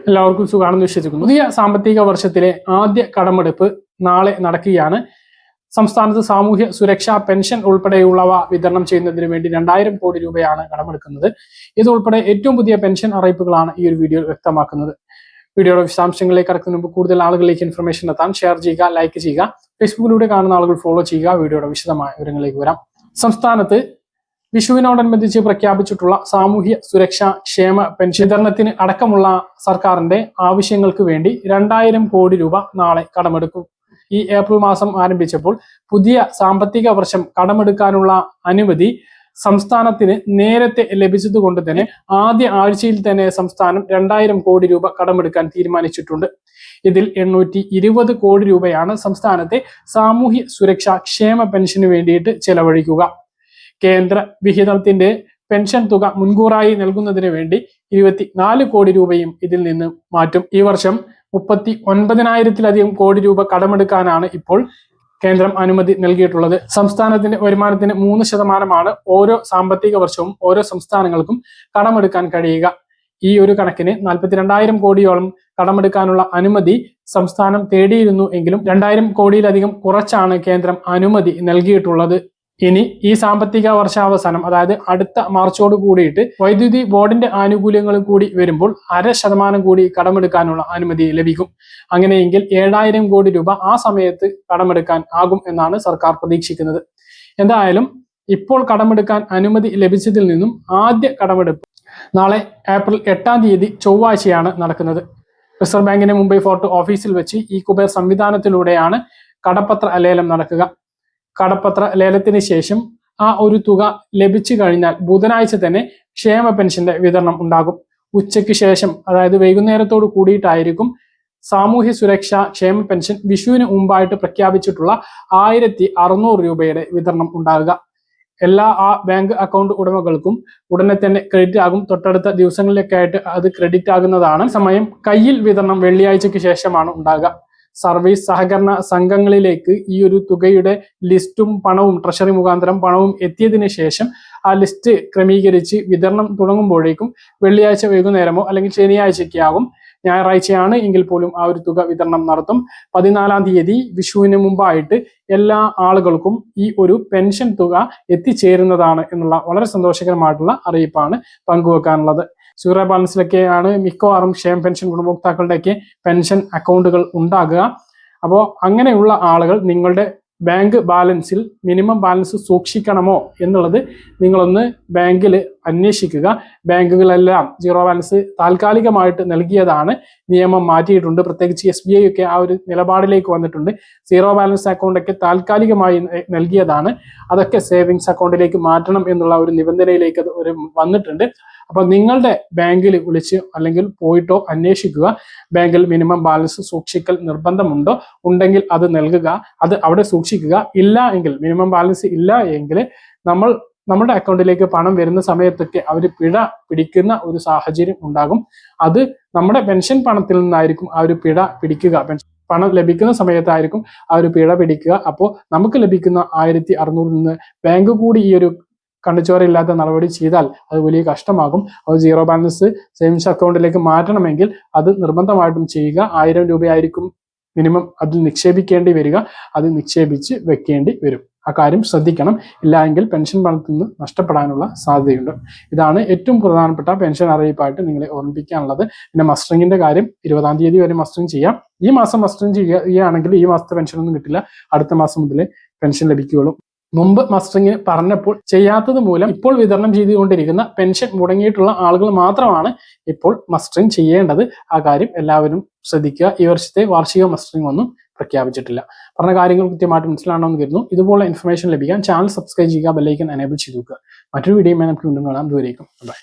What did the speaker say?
എല്ലാവർക്കും സുഖാണെന്ന് വിശ്വസിക്കുന്നു. പുതിയ സാമ്പത്തിക വർഷത്തിലെ ആദ്യ കടമെടുപ്പ് നാളെ നടക്കുകയാണ്. സംസ്ഥാനത്ത് സാമൂഹ്യ സുരക്ഷാ പെൻഷൻ ഉൾപ്പെടെയുള്ളവ വിതരണം ചെയ്യുന്നതിന് വേണ്ടി 2000 കോടി രൂപയാണ് കടമെടുക്കുന്നത്. ഇതുൾപ്പെടെ ഏറ്റവും പുതിയ പെൻഷൻ അറിയിപ്പുകളാണ് ഈ ഒരു വീഡിയോയിൽ വ്യക്തമാക്കുന്നത്. വീഡിയോയുടെ വിശദാംശങ്ങളിലേക്ക് കടക്കുന്നതിന് മുമ്പ് കൂടുതൽ ആളുകളിലേക്ക് ഇൻഫർമേഷൻ എത്താൻ ഷെയർ ചെയ്യുക, ലൈക്ക് ചെയ്യുക, ഫേസ്ബുക്കിലൂടെ കാണുന്ന ആളുകൾ ഫോളോ ചെയ്യുക. വീഡിയോയുടെ വിശദമായ വിവരങ്ങളിലേക്ക് വരാം. സംസ്ഥാനത്ത് വിഷുവിനോടനുബന്ധിച്ച് പ്രഖ്യാപിച്ചിട്ടുള്ള സാമൂഹ്യ സുരക്ഷാ ക്ഷേമ പെൻഷൻ വിതരണത്തിന് അടക്കമുള്ള സർക്കാരിന്റെ ആവശ്യങ്ങൾക്ക് വേണ്ടി 2000 കോടി രൂപ നാളെ കടമെടുക്കും. ഈ ഏപ്രിൽ മാസം ആരംഭിച്ചപ്പോൾ പുതിയ സാമ്പത്തിക വർഷം കടമെടുക്കാനുള്ള അനുമതി സംസ്ഥാനത്തിന് നേരത്തെ ലഭിച്ചതുകൊണ്ട് തന്നെ ആദ്യ ആഴ്ചയിൽ തന്നെ സംസ്ഥാനം 2000 കോടി രൂപ കടമെടുക്കാൻ തീരുമാനിച്ചിട്ടുണ്ട്. ഇതിൽ 820 കോടി രൂപയാണ് സംസ്ഥാനത്തെ സാമൂഹ്യ സുരക്ഷാ ക്ഷേമ പെൻഷന് വേണ്ടിയിട്ട് ചെലവഴിക്കുക. കേന്ദ്ര വിഹിതത്തിന്റെ പെൻഷൻ തുക മുൻകൂറായി നൽകുന്നതിന് വേണ്ടി 24 കോടി രൂപയും ഇതിൽ നിന്ന് മാറ്റും. ഈ വർഷം 39,000-ലധികം കോടി രൂപ കടമെടുക്കാനാണ് ഇപ്പോൾ കേന്ദ്രം അനുമതി നൽകിയിട്ടുള്ളത്. സംസ്ഥാനത്തിന്റെ വരുമാനത്തിന് 3% ഓരോ സാമ്പത്തിക വർഷവും ഓരോ സംസ്ഥാനങ്ങൾക്കും കടമെടുക്കാൻ കഴിയുക. ഈ ഒരു കണക്കിന് 42,000 കോടിയോളം കടമെടുക്കാനുള്ള അനുമതി സംസ്ഥാനം തേടിയിരുന്നു എങ്കിലും 2000 കോടിയിലധികം കുറച്ചാണ് കേന്ദ്രം അനുമതി നൽകിയിട്ടുള്ളത്. ഇനി ഈ സാമ്പത്തിക വർഷാവസാനം, അതായത് അടുത്ത മാർച്ചോട് കൂടിയിട്ട് വൈദ്യുതി ബോർഡിന്റെ ആനുകൂല്യങ്ങൾ കൂടി വരുമ്പോൾ 0.5% കൂടി കടമെടുക്കാനുള്ള അനുമതി ലഭിക്കും. അങ്ങനെയെങ്കിൽ 7,000 കോടി രൂപ ആ സമയത്ത് കടമെടുക്കാൻ ആകും എന്നാണ് സർക്കാർ പ്രതീക്ഷിക്കുന്നത്. എന്തായാലും ഇപ്പോൾ കടമെടുക്കാൻ അനുമതി ലഭിച്ചതിൽ നിന്നും ആദ്യ കടമെടുപ്പ് നാളെ ഏപ്രിൽ 8-ാം തീയതി ചൊവ്വാഴ്ചയാണ് നടക്കുന്നത്. റിസർവ് ബാങ്കിന്റെ മുംബൈ ഫോർട്ട് ഓഫീസിൽ വെച്ച് ഈ കുബേർ സംവിധാനത്തിലൂടെയാണ് കടപ്പത്ര ലേലം നടക്കുക. കടപ്പത്ര ലേലത്തിന് ശേഷം ആ ഒരു തുക ലഭിച്ചു കഴിഞ്ഞാൽ ബുധനാഴ്ച തന്നെ ക്ഷേമ പെൻഷന്റെ വിതരണം ഉണ്ടാകും. ഉച്ചയ്ക്ക് ശേഷം, അതായത് വൈകുന്നേരത്തോട് കൂടിയിട്ടായിരിക്കും സാമൂഹ്യ സുരക്ഷാ ക്ഷേമ പെൻഷൻ വിഷുവിന് മുമ്പായിട്ട് പ്രഖ്യാപിച്ചിട്ടുള്ള 1600 രൂപയുടെ വിതരണം ഉണ്ടാകുക. എല്ലാ ബാങ്ക് അക്കൗണ്ട് ഉടമകൾക്കും ഉടനെ തന്നെ ക്രെഡിറ്റ് ആകും. തൊട്ടടുത്ത ദിവസങ്ങളിലൊക്കെ ആയിട്ട് അത് ക്രെഡിറ്റ് ആകുന്നതാണ്. സമയം കയ്യിൽ വിതരണം വെള്ളിയാഴ്ചയ്ക്ക് ശേഷമാണ് ഉണ്ടാകുക. സർവീസ് സഹകരണ സംഘങ്ങളിലേക്ക് ഈ ഒരു തുകയുടെ ലിസ്റ്റും പണവും ട്രഷറി മുഖാന്തരം പണവും എത്തിയതിനു ശേഷം ആ ലിസ്റ്റ് ക്രമീകരിച്ച് വിതരണം തുടങ്ങുമ്പോഴേക്കും വെള്ളിയാഴ്ച വൈകുന്നേരമോ അല്ലെങ്കിൽ ശനിയാഴ്ചയ്ക്ക് ആകും. ഞായറാഴ്ചയാണ് എങ്കിൽ പോലും ആ ഒരു തുക വിതരണം നടത്തും. 14-ാം തീയതി വിഷുവിന് മുമ്പായിട്ട് എല്ലാ ആളുകൾക്കും ഈ ഒരു പെൻഷൻ തുക എത്തിച്ചേരുന്നതാണ് എന്നുള്ള വളരെ സന്തോഷകരമായിട്ടുള്ള അറിയിപ്പാണ് പങ്കുവെക്കാനുള്ളത്. സീറോ ബാലൻസിലൊക്കെയാണ് മിക്കവാറും ക്ഷേമ പെൻഷൻ ഗുണഭോക്താക്കളുടെയൊക്കെ പെൻഷൻ അക്കൗണ്ടുകൾ ഉണ്ടാകുക. അപ്പോൾ അങ്ങനെയുള്ള ആളുകൾ നിങ്ങളുടെ ബാങ്ക് ബാലൻസിൽ മിനിമം ബാലൻസ് സൂക്ഷിക്കണമോ എന്നുള്ളത് നിങ്ങളൊന്ന് ബാങ്കിൽ അന്വേഷിക്കുക. ബാങ്കുകളെല്ലാം സീറോ ബാലൻസ് താൽക്കാലികമായിട്ട് നൽകിയതാണ്, നിയമം മാറ്റിയിട്ടുണ്ട്. പ്രത്യേകിച്ച് SBI ഒക്കെ ആ ഒരു നിലപാടിലേക്ക് വന്നിട്ടുണ്ട്. സീറോ ബാലൻസ് അക്കൗണ്ടൊക്കെ താൽക്കാലികമായി നൽകിയതാണ്, അതൊക്കെ സേവിങ്സ് അക്കൗണ്ടിലേക്ക് മാറ്റണം എന്നുള്ള ഒരു നിബന്ധനയിലേക്ക് അത് വന്നിട്ടുണ്ട്. അപ്പൊ നിങ്ങളുടെ ബാങ്കിൽ വിളിച്ച് അല്ലെങ്കിൽ പോയിട്ടോ അന്വേഷിക്കുക. ബാങ്കിൽ മിനിമം ബാലൻസ് സൂക്ഷിക്കൽ നിർബന്ധമുണ്ടോ? ഉണ്ടെങ്കിൽ അത് നൽകുക, അത് അവിടെ സൂക്ഷിക്കുക. ഇല്ല എങ്കിൽ, മിനിമം ബാലൻസ് ഇല്ല എങ്കിൽ നമ്മുടെ അക്കൗണ്ടിലേക്ക് പണം വരുന്ന സമയത്തൊക്കെ അവർ പിഴ പിടിക്കുന്ന ഒരു സാഹചര്യം ഉണ്ടാകും. അത് നമ്മുടെ പെൻഷൻ പണത്തിൽ നിന്നായിരിക്കും ആ ഒരു പിഴ പിടിക്കുക. പണം ലഭിക്കുന്ന സമയത്തായിരിക്കും ആ ഒരു പിഴ പിടിക്കുക. അപ്പോൾ നമുക്ക് ലഭിക്കുന്ന 1600 നിന്ന് ബാങ്ക് കൂടി ഈ ഒരു കണ്ടുചോരയില്ലാത്ത നടപടി ചെയ്താൽ അത് വലിയ കഷ്ടമാകും. അത് സീറോ ബാലൻസ് സേവിങ്സ് അക്കൗണ്ടിലേക്ക് മാറ്റണമെങ്കിൽ അത് നിർബന്ധമായിട്ടും ചെയ്യുക. 1000 രൂപയായിരിക്കും മിനിമം അതിൽ നിക്ഷേപിക്കേണ്ടി വരിക. അത് നിക്ഷേപിച്ച് വെക്കേണ്ടി വരും. ആ കാര്യം ശ്രദ്ധിക്കണം. ഇല്ല എങ്കിൽ പെൻഷൻ പണത്തിൽ നിന്ന് നഷ്ടപ്പെടാനുള്ള സാധ്യതയുണ്ട്. ഇതാണ് ഏറ്റവും പ്രധാനപ്പെട്ട പെൻഷൻ അറിയിപ്പായിട്ട് നിങ്ങളെ ഓർമ്മിപ്പിക്കാനുള്ളത്. പിന്നെ മസ്റ്ററിങ്ങിന്റെ കാര്യം 20-ാം തീയതി വരെ മസ്റ്ററിങ് ചെയ്യാം. ഈ മാസം മസ്റ്ററിങ് ചെയ്യുകയാണെങ്കിൽ ഈ മാസത്തെ പെൻഷൻ ഒന്നും കിട്ടില്ല, അടുത്ത മാസം മുതലേ പെൻഷൻ ലഭിക്കുകയുള്ളൂ. മുമ്പ് മസ്റ്ററിങ്ങിന് പറഞ്ഞപ്പോൾ ചെയ്യാത്തത് മൂലം ഇപ്പോൾ വിതരണം ചെയ്തുകൊണ്ടിരിക്കുന്ന പെൻഷൻ മുടങ്ങിയിട്ടുള്ള ആളുകൾ മാത്രമാണ് ഇപ്പോൾ മസ്റ്ററിങ് ചെയ്യേണ്ടത്. ആ കാര്യം എല്ലാവരും ശ്രദ്ധിക്കുക. ഈ വർഷത്തെ വാർഷിക മസ്റ്ററിങ് ഒന്നും പ്രഖ്യാപിച്ചിട്ടില്ല. പറഞ്ഞ കാര്യങ്ങൾ കൃത്യമായിട്ട് മനസ്സിലാണെന്ന് കരുതുന്നു. ഇതുപോലെ ഇൻഫർമേഷൻ ലഭിക്കാൻ ചാനൽ സബ്സ്ക്രൈബ് ചെയ്യുക, ബെല്ലൈക്കൻ എനേബിൾ ചെയ്ത് നോക്കുക. മറ്റൊരു വീഡിയോയുമായി നമുക്ക് വീണ്ടും കാണാം. ദൂരേക്കും ബൈ.